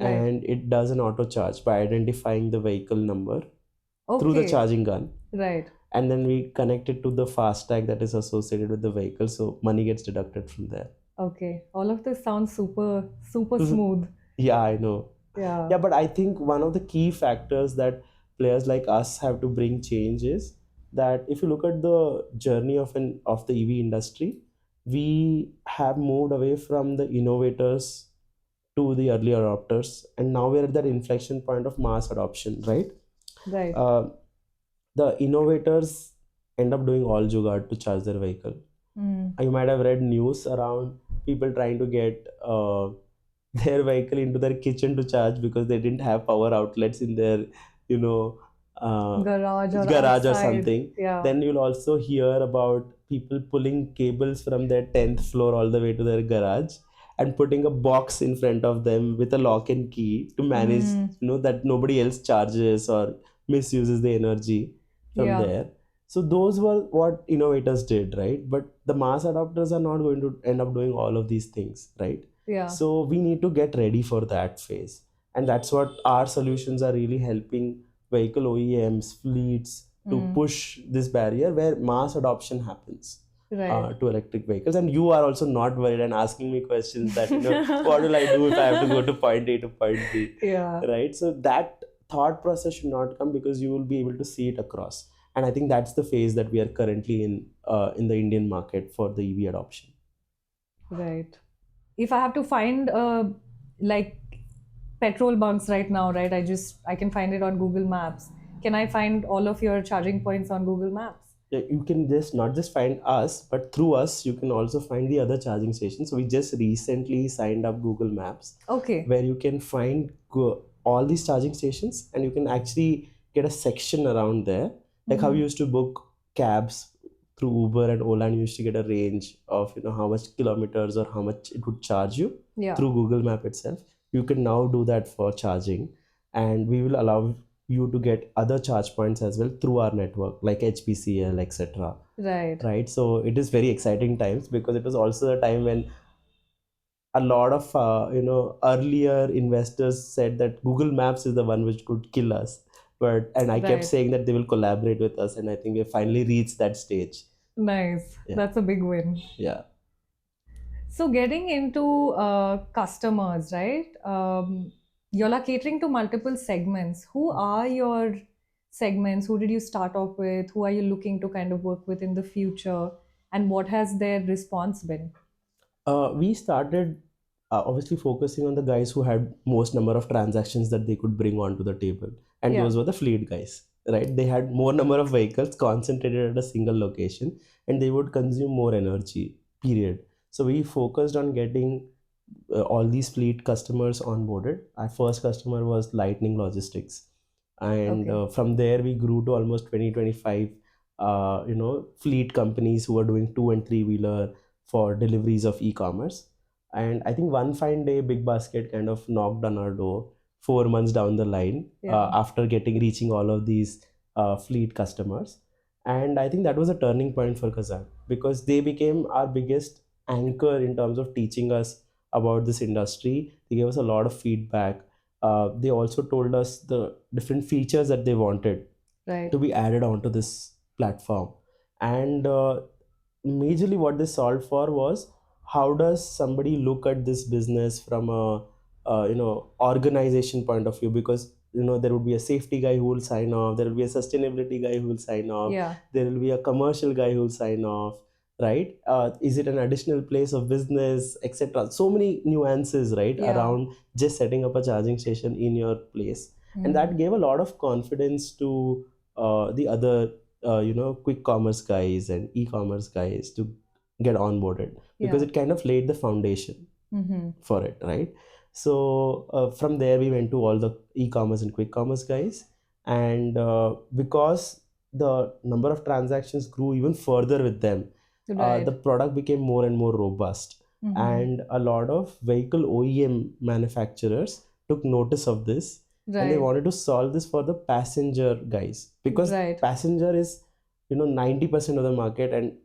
Right. and it does an auto charge by identifying the vehicle number through the Okay. charging gun, Right. and then we connect it to the fast tag that is associated with the vehicle, so money gets deducted from there. Okay. All of this sounds super, super smooth. Yeah, I know. Yeah. Yeah, but I think one of the key factors that players like us have to bring change is that if you look at the journey of the EV industry, we have moved away from the innovators to the early adopters, and now we're at that inflection point of mass adoption, right? Right. Uh, the innovators end up doing all jugaad to charge their vehicle. Mm. You might have read news around people trying to get their vehicle into their kitchen to charge because they didn't have power outlets in their, you know, Garage or garage or outside. something. Yeah. Then you'll also hear about people pulling cables from their 10th floor all the way to their garage and putting a box in front of them with a lock and key to manage, Mm. that nobody else charges or misuses the energy from Yeah. there. So those were what innovators did, right? But the mass adopters are not going to end up doing all of these things, right? Yeah. So we need to get ready for that phase. And that's what our solutions are really helping vehicle OEMs, fleets to Mm. push this barrier where mass adoption happens Right. to electric vehicles. And you are also not worried and asking me questions that, what will I do if I have to go to point A to point B, Yeah. right? So that thought process should not come because you will be able to see it across. And I think that's the phase that we are currently in the Indian market for the EV adoption. Right. If I have to find like petrol bunks right now, right? I can find it on Google Maps. Can I find all of your charging points on Google Maps? Yeah, you can just not just find us, but through us, you can also find the other charging stations. So we just recently signed up Google Maps, Okay. where you can find all these charging stations, and you can actually get a section around there, like how you used to book cabs through Uber and Ola, and you used to get a range of how much kilometers or how much it would charge you Yeah. through Google Map itself. You can now do that for charging, and we will allow you to get other charge points as well through our network like HPCL, etc. Right. Right? So it is very exciting times because it was also a time when a lot of earlier investors said that Google Maps is the one which could kill us, and I kept Right. saying that they will collaborate with us, and I think we finally reached that stage. Nice. Yeah. That's a big win. Yeah. So getting into customers, right? You all are catering to multiple segments. Who are your segments? Who did you start off with? Who are you looking to kind of work with in the future? And what has their response been? We started obviously focusing on the guys who had most number of transactions that they could bring onto the table, and Yeah. those were the fleet guys, right? They had more number of vehicles concentrated at a single location, and they would consume more energy. Period. So we focused on getting all these fleet customers onboarded. Our first customer was Lightning Logistics, and Okay. from there we grew to almost 20-25 fleet companies who are doing 2 and 3 wheeler for deliveries of e-commerce. And I think one fine day Big Basket kind of knocked on our door 4 months down the line, Yeah. after reaching all of these fleet customers. And I think that was a turning point for Kazan because they became our biggest anchor in terms of teaching us about this industry. They gave us a lot of feedback. They also told us the different features that they wanted Right. to be added onto this platform. And majorly what they solved for was, how does somebody look at this business from a organization point of view? Because there would be a safety guy who will sign off, there will be a sustainability guy who will sign off, Yeah. there will be a commercial guy who will sign off, right? Is it an additional place of business, etc.? So many nuances, right? Yeah. Around just setting up a charging station in your place. And that gave a lot of confidence to the other quick commerce guys and e-commerce guys to get onboarded, because Yeah. it kind of laid the foundation Mm-hmm. for it, right? So from there we went to all the e-commerce and quick commerce guys, and because the number of transactions grew even further with them, Right. the product became more and more robust. Mm-hmm. And a lot of vehicle OEM manufacturers took notice of this, and they Right. wanted to solve this for the passenger guys, because Right. passenger is 90% of the market, and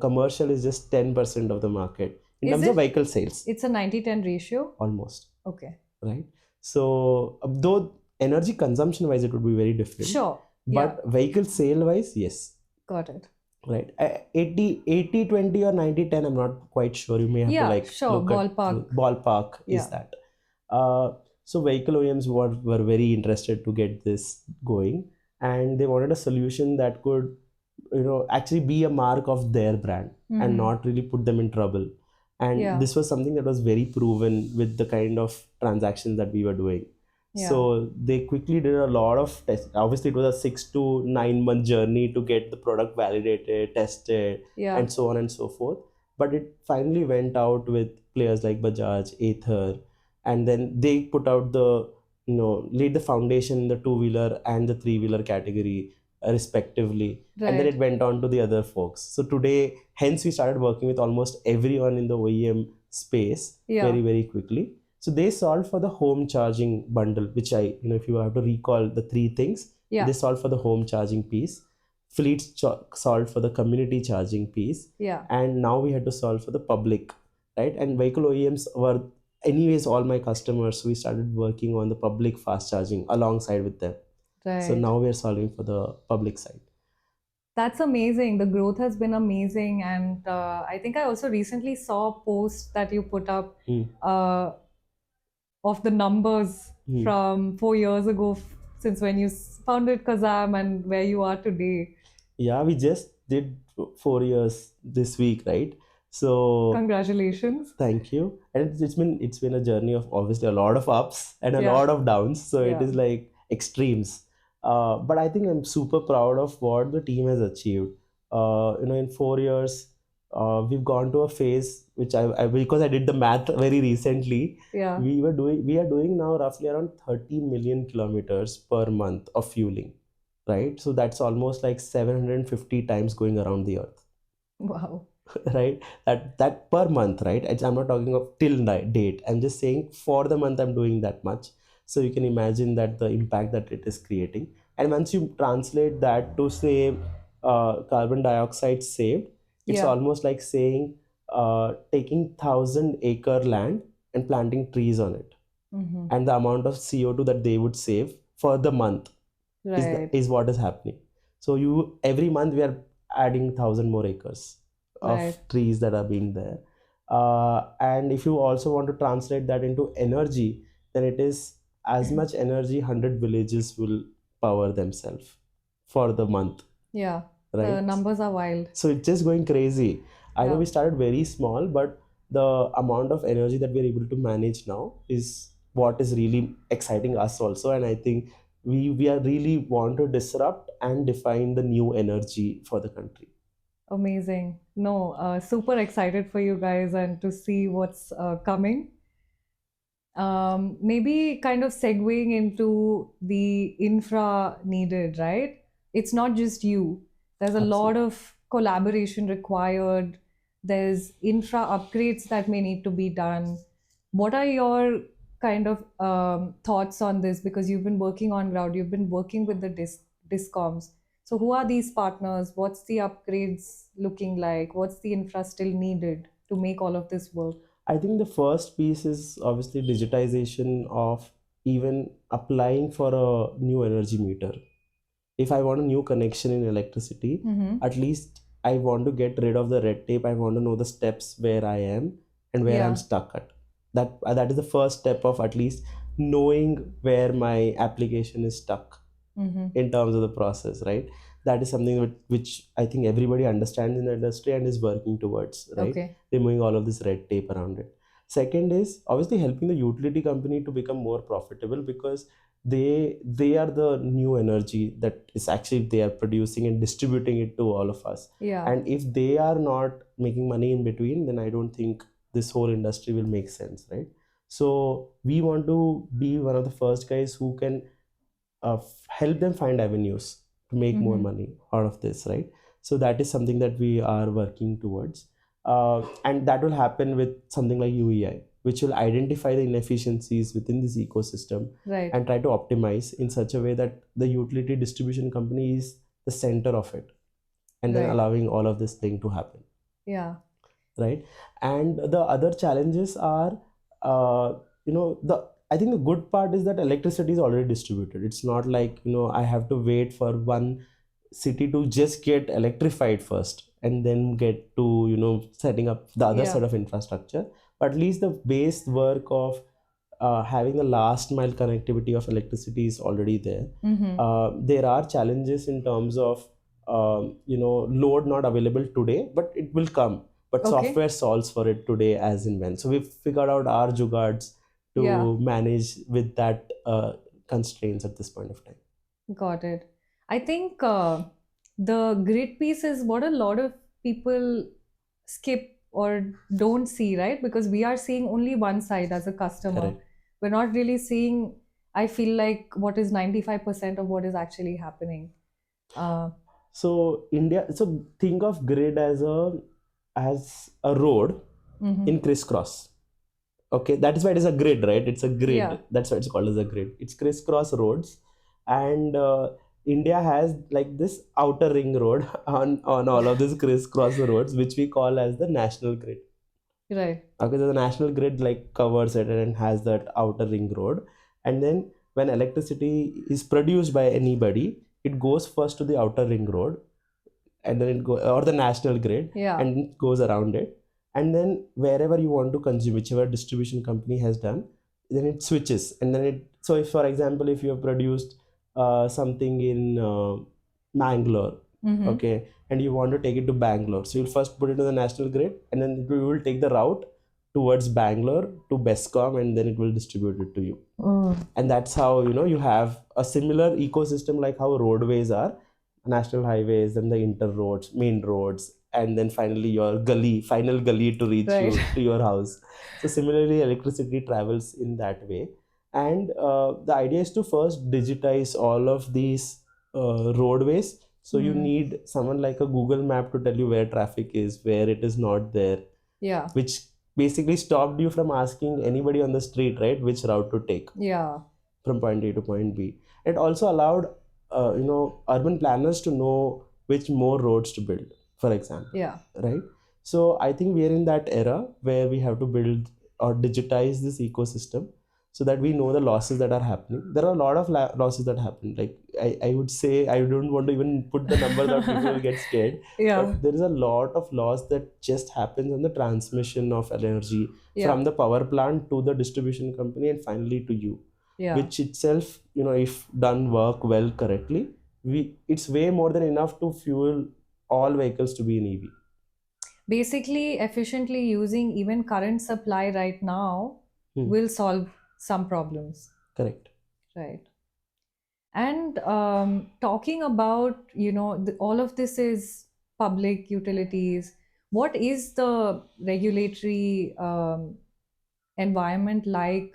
commercial is just 10% of the market in Is terms of it? vehicle sales, It's a 90-10 ratio. almost, Okay. right? So though energy consumption wise it would be very different, Sure. Yeah. but vehicle sale wise, yes, Got it. right? 80-20 or 90-10, I'm not quite sure. You may have to Yeah, like sure. look at Ballpark. ballpark Yeah. is that. So vehicle OEMs were very interested to get this going, and they wanted a solution that could actually be a mark of their brand Mhm. and not really put them in trouble. And Yeah. this was something that was very proven with the kind of transactions that we were doing. Yeah. So they quickly did a lot of tests. Obviously, it was a 6 to 9 month journey to get the product validated, tested, Yeah. and so on and so forth. But it finally went out with players like Bajaj, Ather, and then they put out the, laid the foundation in the two-wheeler and the three-wheeler category, respectively. And then Right. it went on to the other folks. So today, hence we started working with almost everyone in the OEM space Yeah. very, very quickly. So they solved for the home charging bundle, which if you have to recall the three things, Yeah. they solved for the home charging piece. Fleets solved for the community charging piece, Yeah. and now we had to solve for the public, right? And vehicle OEMs were, anyways, all my customers. So we started working on the public fast charging alongside with them. So Right. now we are solving for the public side. That's amazing. The growth has been amazing. And I think I also recently saw a post that you put up Hmm. uh, of the numbers Hmm. from 4 years ago, since when you founded Kazam and where you are today. Yeah, we just did 4 years this week, right? So Congratulations. thank you. And it's been a journey of obviously a lot of ups and a Yeah. lot of downs. So it Yeah. is like extremes. But I think I'm super proud of what the team has achieved. In 4 years, we've gone to a phase which I because I did the math very recently. Yeah. We are doing now roughly around 30 million kilometers per month of fueling, right? So that's almost like 750 times going around the earth. Wow. Right, that per month, right? I'm not talking of till date, I'm just saying for the month I'm doing that much. So you can imagine that the impact that it is creating. And once you translate that to say carbon dioxide saved, it's Yeah. almost like saying taking 1,000 acre land and planting trees on it, Mm-hmm. and the amount of CO2 that they would save for the month Right. is what is happening. So you every month we are adding 1,000 more acres of Right. trees that are being there. And if you also want to translate that into energy, then it is as much energy 100 villages will power themselves for the month, Yeah. The right? numbers are wild. So it's just going crazy. I know Yeah. we started very small, but the amount of energy that we're able to manage now is what is really exciting us also. And I think we are really want to disrupt and define the new energy for the country. Amazing. No, super excited for you guys and to see what's coming. Maybe kind of segueing into the infra needed, right? It's not just you. There's a lot of collaboration required. There's infra upgrades that may need to be done. What are your kind of thoughts on this? Because you've been working on ground, you've been working with the discoms. So who are these partners? What's the upgrades looking like? What's the infra still needed to make all of this work? I think the first piece is obviously digitization of even applying for a new energy meter. If I want a new connection in electricity, Mm-hmm. at least I want to get rid of the red tape. I want to know the steps where I am and where I'm Yeah. stuck at. That is the first step of at least knowing where my application is stuck Mm-hmm. in terms of the process, right? That is something which I think everybody understands in the industry and is working towards, right? Okay. Removing all of this red tape around it. Second is obviously helping the utility company to become more profitable, because they are the new energy that is actually they are producing and distributing it to all of us. Yeah. And if they are not making money in between, then I don't think this whole industry will make sense, right? So we want to be one of the first guys who can help them find avenues to make more Mm-hmm. money out of this, right? So that is something that we are working towards. And that will happen with something like UEI, which will identify the inefficiencies within this ecosystem Right. and try to optimize in such a way that the utility distribution company is the center of it, and then Right. allowing all of this thing to happen, Yeah. right? And the other challenges are, the I think the good part is that electricity is already distributed. It's not like I have to wait for one city to just get electrified first and then get to setting up the other Yeah. set of infrastructure. But at least the base work of having the last mile connectivity of electricity is already there. Mm-hmm. There are challenges in terms of load not available today, but it will come. But Okay. software solves for it today as in when. So we've figured out our jugards to Yeah. manage with that constraints at this point of time. Got it. I think the grid piece is what a lot of people skip or don't see, right? Because we are seeing only one side as a customer. Correct. We're not really seeing, I feel like, what is 95% of what is actually happening. Uh, So think of grid as a road mhm. in crisscross. Okay, that is why it is a grid, right? It's a grid. Yeah. That's why it's called as a grid. It's crisscross roads, and India has like this outer ring road on all of these crisscross roads, which we call as the national grid. Right. Okay, so the national grid like covers it and has that outer ring road, and then when electricity is produced by anybody, it goes first to the outer ring road, and then it go or the national grid, Yeah. and it goes around it, and then wherever you want to consume, whichever distribution company has done, then it switches, and then it. So if, for example, if you have produced something in Mangalore, Mhm. okay, and you want to take it to Bangalore, so you'll first put it to the national grid, and then you will take the route towards Bangalore to Bescom, and then it will distribute it to you. And that's how you have a similar ecosystem like how roadways are, national highways, and the inter roads, main roads, and then finally your final gully to reach Right. you to your house. So similarly, electricity travels in that way, and the idea is to first digitize all of these roadways. So you need someone like a Google Map to tell you where traffic is, where it is not there, Yeah. which basically stopped you from asking anybody on the street, right, which route to take Yeah. from point A to point B. It also allowed, urban planners to know which more roads to build, for example. Yeah. Right. So I think we are in that era where we have to build or digitize this ecosystem so that we know the losses that are happening. There are a lot of losses that happen. Like I would say, I don't want to even put the numbers out, people will get scared. Yeah. But there is a lot of loss that just happens on the transmission of energy Yeah. from the power plant to the distribution company and finally to you. Yeah. Which itself, if done work well correctly, it's way more than enough to fuel all vehicles to be in EV. Basically, efficiently using even current supply right now Hmm. will solve some problems. Correct. Right. And talking about, all of this is public utilities. What is the regulatory environment like?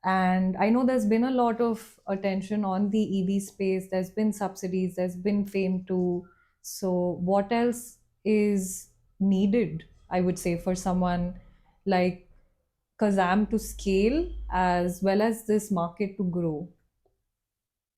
And I know there's been a lot of attention on the EV space. There's been subsidies, there's been FAME too. So, what else is needed, I would say, for someone like Kazam to scale as well as this market to grow?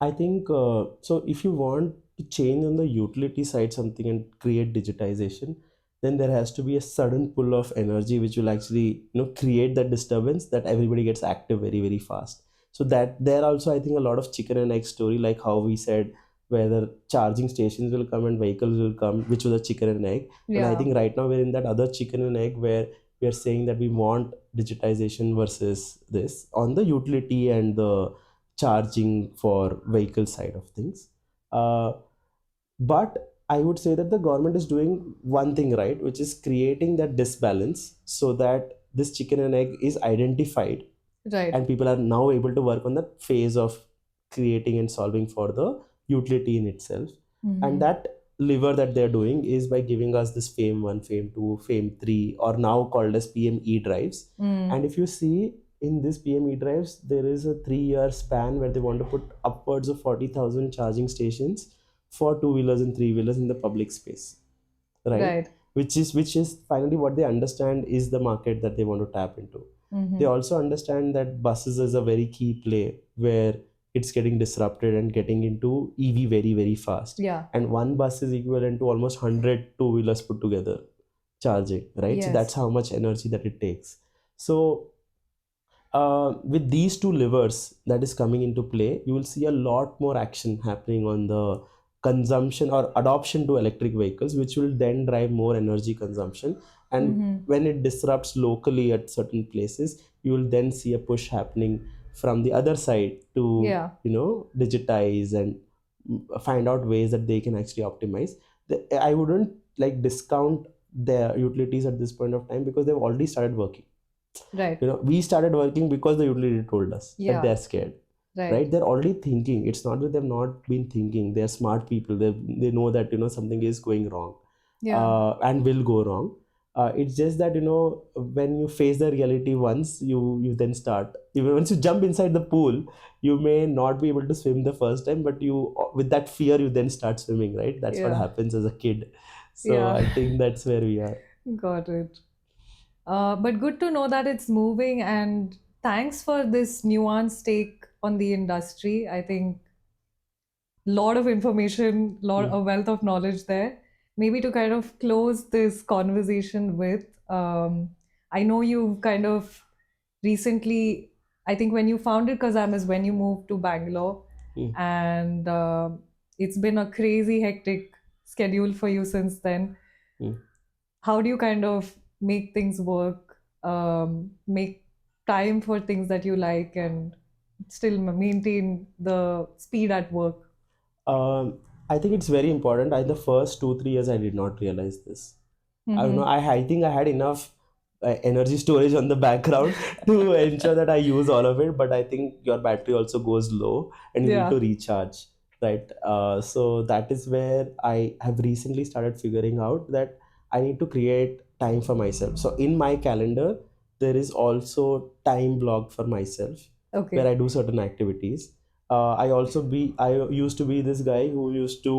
I think so. If you want to change on the utility side something and create digitization, then there has to be a sudden pull of energy which will actually create that disturbance that everybody gets active very very fast. So that there also I think a lot of chicken and egg story, like how we said whether charging stations will come and vehicles will come, which was a chicken and egg. And I Yeah. think right now we're in that other chicken and egg where we are saying that we want digitization versus this on the utility and the charging for vehicle side of things. But I would say that the government is doing one thing right, which is creating that disbalance so that this chicken and egg is identified, Right. and people are now able to work on that phase of creating and solving for the utility in itself. And that lever that they're doing is by giving us this FAME 1, FAME 2, FAME 3, or now called as PME drives. And if you see in this PME drives, there is a 3-year span where they want to put upwards of 40,000 charging stations for two-wheelers and three-wheelers in the public space, right? Right. Which is finally what they understand is the market that they want to tap into. They also understand that buses is a very key play where it's getting disrupted and getting into EV very very fast. Yeah. And one bus is equivalent to almost 100 two-wheelers put together charging, right? So Yes. that's how much energy that it takes. So with these two levers that is coming into play, you will see a lot more action happening on the consumption or adoption to electric vehicles, which will then drive more energy consumption. And when it disrupts locally at certain places, you will then see a push happening from the other side to Yeah. digitize and find out ways that they can actually optimize. I wouldn't like discount their utilities at this point of time because they've already started working. Right. We started working because the utility told us that Yeah. they're scared. right? They're already thinking. It's not that they've not been thinking. They're smart people. They know that something is going wrong, Yeah. and will go wrong. It's just that when you face the reality once, you then start. Even once you jump inside the pool, you may not be able to swim the first time, but you, with that fear, you then start swimming, right? That's what Yeah. happens as a kid. So Yeah. I think that's where we are. Got it. But good to know that it's moving, and thanks for this nuanced take on the industry. I think lot of information, Mm. a wealth of knowledge there. Maybe to kind of close this conversation with, I know you've kind of recently, I think when you founded Kazam is when you moved to Bangalore, Mm. and it's been a crazy hectic schedule for you since then. Mm. How do you kind of make things work, make time for things that you like, and still maintain the speed at work? Um, I think it's very important. The first 2 3 years I did not realize this. I don't know. Mm-hmm. I think I had enough energy storage on the background to ensure that I use all of it. But I think your battery also goes low, and you need Yeah. to recharge, right? So that is where I have recently started figuring out that I need to create time for myself. So in my calendar, there is also time blocked for myself where I Okay. do certain activities. I used to be this guy who used to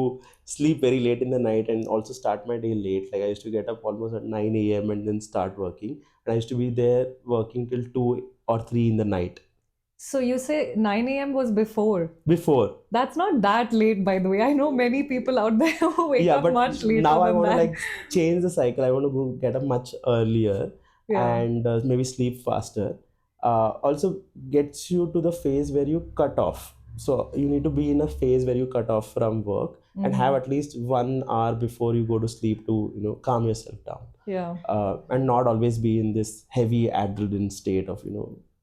sleep very late in the night and also start my day late. Like I used to get up almost at 9 a.m. and then start working. And I used to be there working till 2 or 3 in the night. So you say 9 a.m. was before. Before. That's not that late, by the way. I know many people out there who wake Yeah, up but much later now I than want to that. like change the cycle. I want to go get up much earlier Yeah. and maybe sleep faster. Also gets you to the phase where you cut off. So you need to be in a phase where you cut off from work and have Mm-hmm. at least 1 hour before you go to sleep to calm yourself down, Yeah. and not always be in this heavy adrenaline state of Yeah.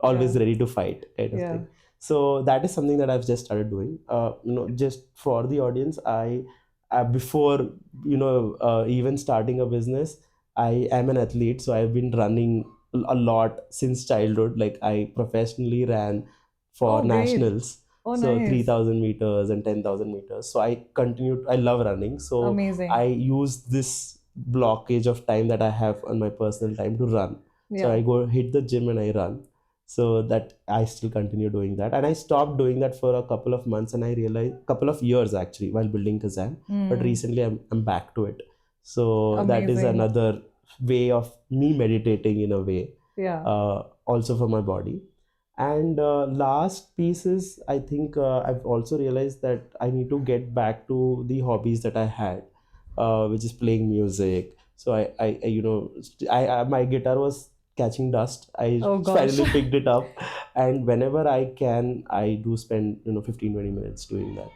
always ready to fight kind of Yeah. thing. So that is something that I've just started doing. Just for the audience, I before even starting a business, I am an athlete, so I've been running a lot since childhood. Like I professionally ran for Oh, great. nationals, Oh, so nice. 3,000 meters and 10,000 meters. So I love running, so I Amazing. use this blockage of time that I have on my personal time to run. So Yeah. I go hit the gym and I run. So that I still continue doing that. And I stopped doing that for a couple of months, and I realized, couple of years actually, while building Kazan. But Mm. recently I'm back to it. So that is Amazing. another way of me meditating in a way, Yeah. also for my body. And last piece is, I think I've also realized that I need to get back to the hobbies that I had, which is playing music. So my guitar was catching dust. I Oh gosh. finally picked it up, and whenever I can, I do spend 15 20 minutes doing that.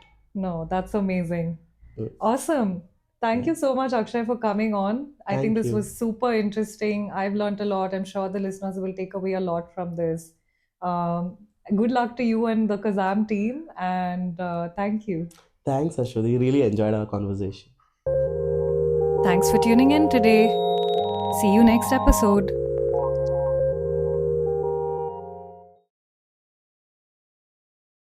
No, that's amazing. Uh, Awesome. Thank yeah. you so much, Akshay, for coming on. I think Thank this you. was super interesting. I've learned a lot. I'm sure the listeners will take away a lot from this. Um, Good luck to you and the Kazam team, and thank you. Thanks, Ashwati. Really enjoyed our conversation. Thanks for tuning in today. See you next episode.